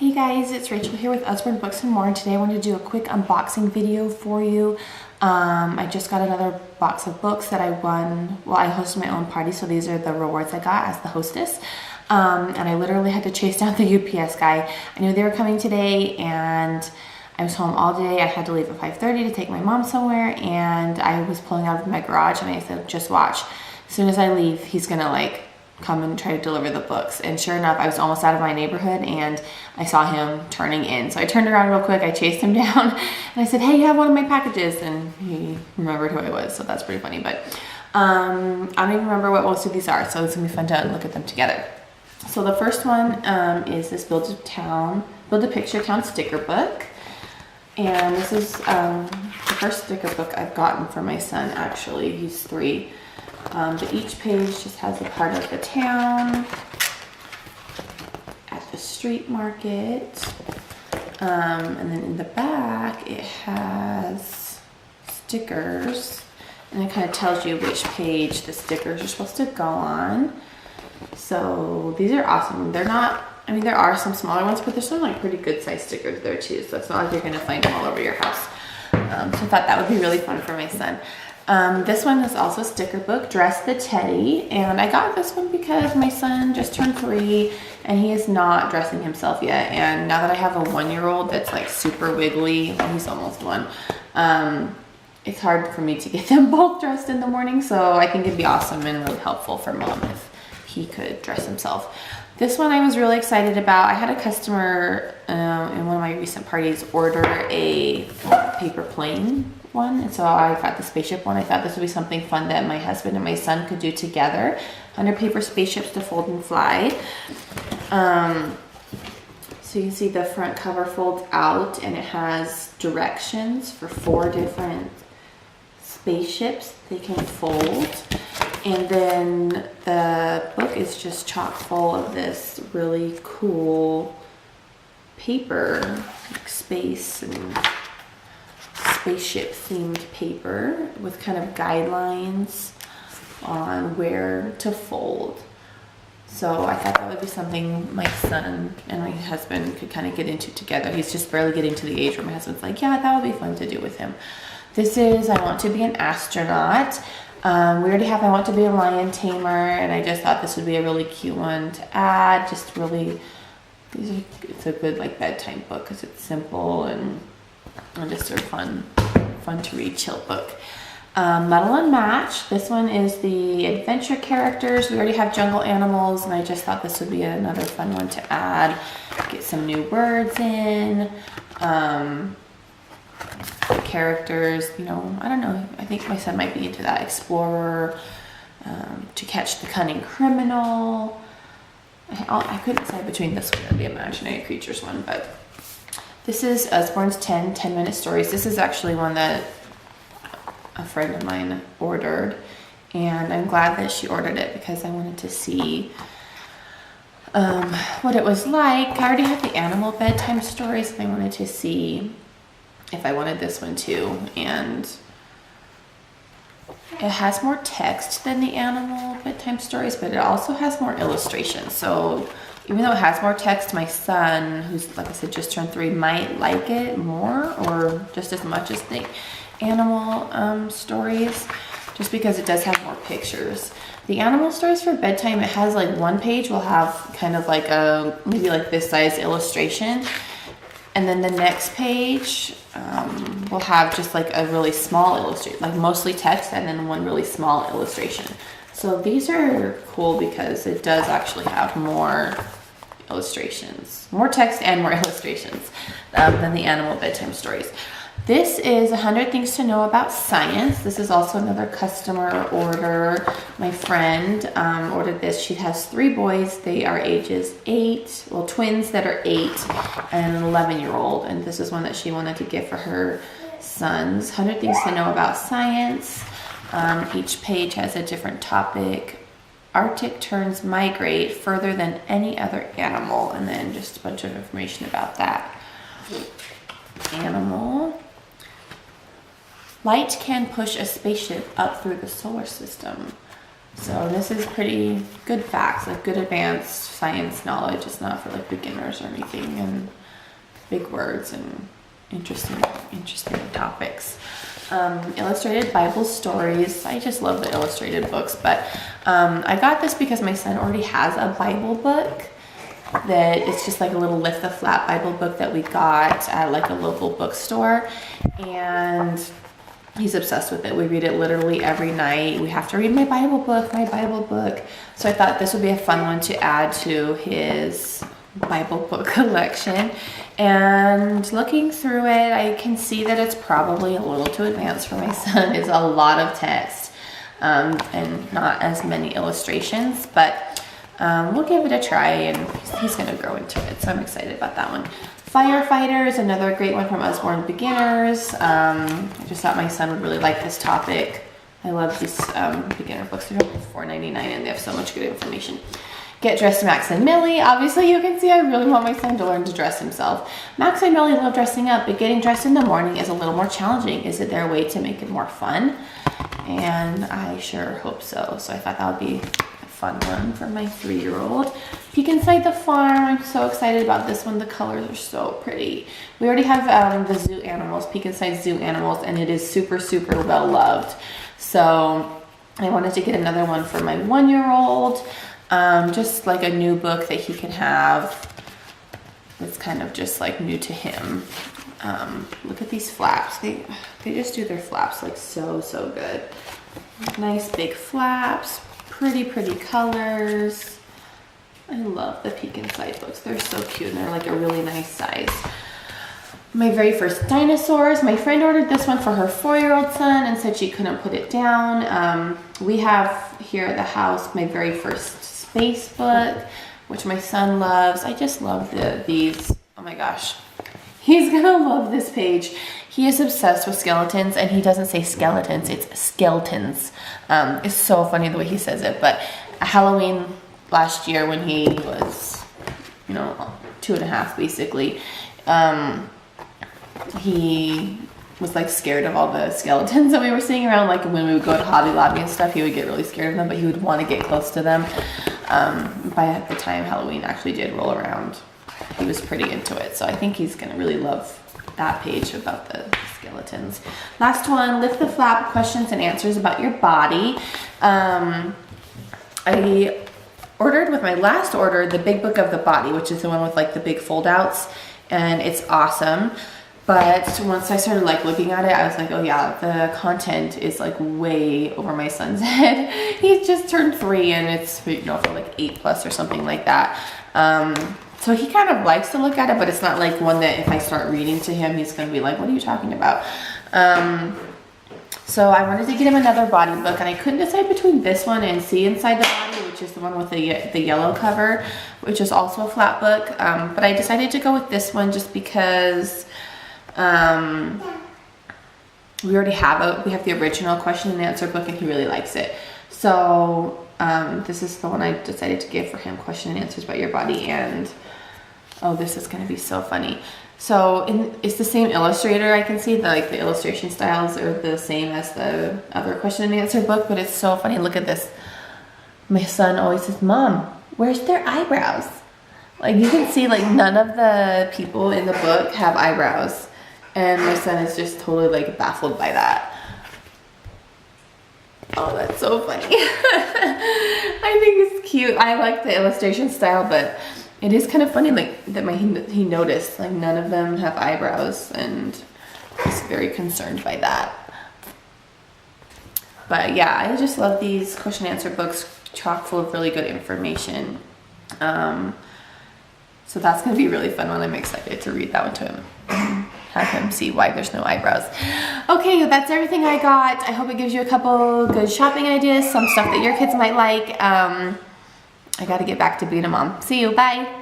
Hey guys, it's Rachel here with Usborne Books and More, and today I wanted to do a quick unboxing video for you. I just got another box of books that I won. Well, I hosted my own party, so these are the rewards I got as the hostess. And I literally had to chase down the UPS guy. I knew they were coming today, and I was home all day. I had to leave at 5:30 to take my mom somewhere, and I was pulling out of my garage, and I said, just watch. As soon as I leave, he's gonna come and try to deliver the books. And sure enough, I was almost out of my neighborhood and I saw him turning in. So I turned around real quick, I chased him down and I said, hey, you have one of my packages. And he remembered who I was, so that's pretty funny. But I don't even remember what most of these are, so it's gonna be fun to look at them together. So the first one is this Build a Picture Town sticker book. And this is the first sticker book I've gotten for my son, actually. He's 3. But each page just has a part of the town, at the street market, and then in the back it has stickers, and it kind of tells you which page the stickers are supposed to go on. So these are awesome. They're not, I mean, there are some smaller ones, but there's some pretty good size stickers there too, so it's not like you're going to find them all over your house. So I thought that would be really fun for my son. This one is also a sticker book, Dress the Teddy, and I got this one because my son just turned 3 and he is not dressing himself yet. And now that I have a 1-year-old that's super wiggly, well, he's almost 1, it's hard for me to get them both dressed in the morning, so I think it'd be awesome and really helpful for mom if he could dress himself. This one I was really excited about. I had a customer in one of my recent parties order a paper plane one, and so I got the spaceship one. I thought this would be something fun that my husband and my son could do together. 100 paper spaceships to fold and fly. So you can see the front cover folds out and it has directions for 4 different spaceships they can fold. And then the book is just chock full of this really cool paper, like space and spaceship themed paper with kind of guidelines on where to fold. So I thought that would be something my son and my husband could kind of get into together. He's just barely getting to the age where my husband's like, yeah, that would be fun to do with him. This is I Want to Be an Astronaut. We already have I Want to Be a Lion Tamer, and I just thought this would be a really cute one to add. Just really, it's a good bedtime book because it's simple and just a fun to read, chill book. Muddle and Match. This one is the adventure characters. We already have jungle animals, and I just thought this would be another fun one to add. Get some new words in. Characters, I don't know. I think my son might be into that. Explorer, To Catch the Cunning Criminal. I couldn't decide between this one and the Imaginary Creatures one, but this is Usborne's 10-minute stories. This is actually one that a friend of mine ordered, and I'm glad that she ordered it because I wanted to see what it was like. I already have the animal bedtime stories, and I wanted to see if I wanted this one too. And it has more text than the animal bedtime stories, but it also has more illustrations. So even though it has more text, my son, who's, like I said, just turned 3, might like it more or just as much as the animal stories, just because it does have more pictures. The animal stories for bedtime, it has one page will have kind of a maybe this size illustration, and then the next page will have just a really small illustration, mostly text, and then one really small illustration. So these are cool because it does actually have more illustrations, more text and more illustrations than the animal bedtime stories. This is 100 Things to Know About Science. This is also another customer order. My friend ordered this. She has 3 boys. They are ages 8, well, twins that are 8 and an 11-year-old. And this is one that she wanted to get for her sons. 100 Things to Know About Science. Each page has a different topic. Arctic terns migrate further than any other animal. And then just a bunch of information about that animal. Light can push a spaceship up through the solar system. So this is pretty good facts, like good advanced science knowledge. It's not for like beginners or anything, and big words and interesting topics. Illustrated Bible stories. I just love the illustrated books, but I got this because my son already has a Bible book that it's just like a little lift the flap Bible book that we got at like a local bookstore, and he's obsessed with it. We read it literally every night. We have to read my Bible book, my Bible book. So I thought this would be a fun one to add to his Bible book collection. And looking through it, I can see that it's probably a little too advanced for my son. It's a lot of text and not as many illustrations, but we'll give it a try, and he's going to grow into it. So I'm excited about that one. Firefighter is another great one from Usborne Beginners. I just thought my son would really like this topic. I love these beginner books. They're $4.99 and they have so much good information. Get Dressed Max and Millie. Obviously you can see I really want my son to learn to dress himself. Max and Millie love dressing up, but getting dressed in the morning is a little more challenging. Is it their way to make it more fun? And I sure hope so. So I thought that would be a fun one for my 3-year-old. Peek Inside the Farm. I'm so excited about this one. The colors are so pretty. We already have the zoo animals, Peek Inside Zoo Animals, and it is super, super well loved. So I wanted to get another one for my 1-year-old. Just like a new book that he can have that's kind of just like new to him. Look at these flaps. They just do their flaps like so good. Nice big flaps, pretty colors. I love the Peek Inside books. They're so cute and they're like a really nice size. My very first dinosaurs. My friend ordered this one for her 4-year-old son and said she couldn't put it down. We have here at the house my very first space book, which my son loves. I just love these. Oh my gosh. He's gonna love this page. He is obsessed with skeletons, and he doesn't say skeletons, it's skeletons. It's so funny the way he says it, but at Halloween last year when he was, 2.5 basically, he was like scared of all the skeletons that we were seeing around. Like when we would go to Hobby Lobby and stuff, he would get really scared of them, but he would want to get close to them. By the time Halloween actually did roll around, he was pretty into it. So I think he's gonna really love that page about the skeletons. Last one, Lift the Flap, questions and answers about your body. I ordered with my last order the Big Book of the Body, which is the one with like the big fold outs, and it's awesome. But once I started like looking at it, I was like, oh yeah, the content is like way over my son's head. He just turned 3 and it's, for like 8+ or something like that. So he kind of likes to look at it, but it's not like one that if I start reading to him, he's going to be like, what are you talking about? So I wanted to get him another body book, and I couldn't decide between this one and See Inside the Body, which is the one with the yellow cover, which is also a flat book. But I decided to go with this one just because we already have we have the original question and answer book, and he really likes it. So this is the one I decided to give for him, question and answers about your body. And oh, this is going to be so funny. So it's the same illustrator. I can see the illustration styles are the same as the other question and answer book, but it's so funny. Look at this. My son always says, Mom, where's their eyebrows? Like you can see like none of the people in the book have eyebrows. And my son is just totally like baffled by that. Oh, that's so funny. I think it's cute. I like the illustration style, but it is kind of funny like that he noticed like none of them have eyebrows, and he's very concerned by that. But yeah, I just love these question and answer books, chock full of really good information. So that's going to be a really fun one. I'm excited to read that one to him. Have him see why there's no eyebrows. Okay, that's everything I got. I hope it gives you a couple good shopping ideas, some stuff that your kids might like. I got to get back to being a mom. See you. Bye.